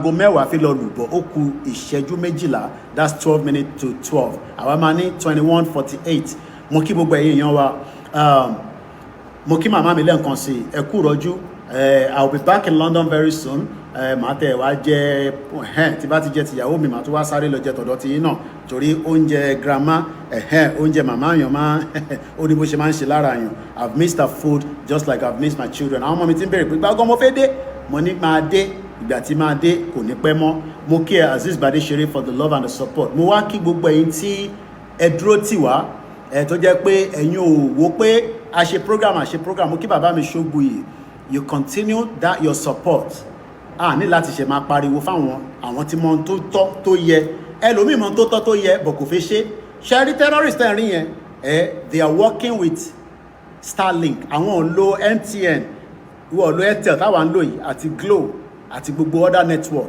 aago mẹ́wàá fi lọ lùbọ̀ ó kù ìṣẹ́jú méjìlá, that's 12 minutes to 12, àwa máa ní 21:48. Mo kí gbogbo ẹ̀yin èèyàn wa, mo kí màmá mi lẹ́ẹ̀kan sí ẹ kú rọ́jú. I'll be back in London very soon. Màá tẹ̀ wá jẹ tí bá ti jẹ tìyàwó mi màá tún wá sáré lọ jẹ tọ̀dọ̀ ti yín náà, torí oúnjẹ grandma oúnjẹ màmá yàn máa ó ní bó ṣe máa ń ṣe lára yàn. I've missed her food just like I've missed my children. Àwọn ọmọ mi ti ń bèrè pé gbàgbọ́ mo fẹ́ dé, mo ní máa dé, ìgbà tí máa dé kò ní pẹ́ mọ́. Mo kí ẹ Azeez Badeshere for the love and the support. Mo wá kí gbogbo ẹ̀yin tí ẹ dúró tì wá, tó jẹ́ pé ẹ̀yin ò wò pé a ṣe program. Mo kí bàbá mi Ṣógbùyì, you continue that your support. Ní láti ṣe máa pariwo fáwọn àwọn tí mọ tó tọ́ tó yẹ, ẹlòmíì mọ tó tọ́ tó yẹ bọ̀ kò fẹ́ ṣe. Ṣe rí terrorist ẹ̀ rí yẹn, they are working with Starlink. Àwọn ò lo MTN, wọ́n lo Airtel táwa ń lò yìí, àti Glo àti gbogbo other network.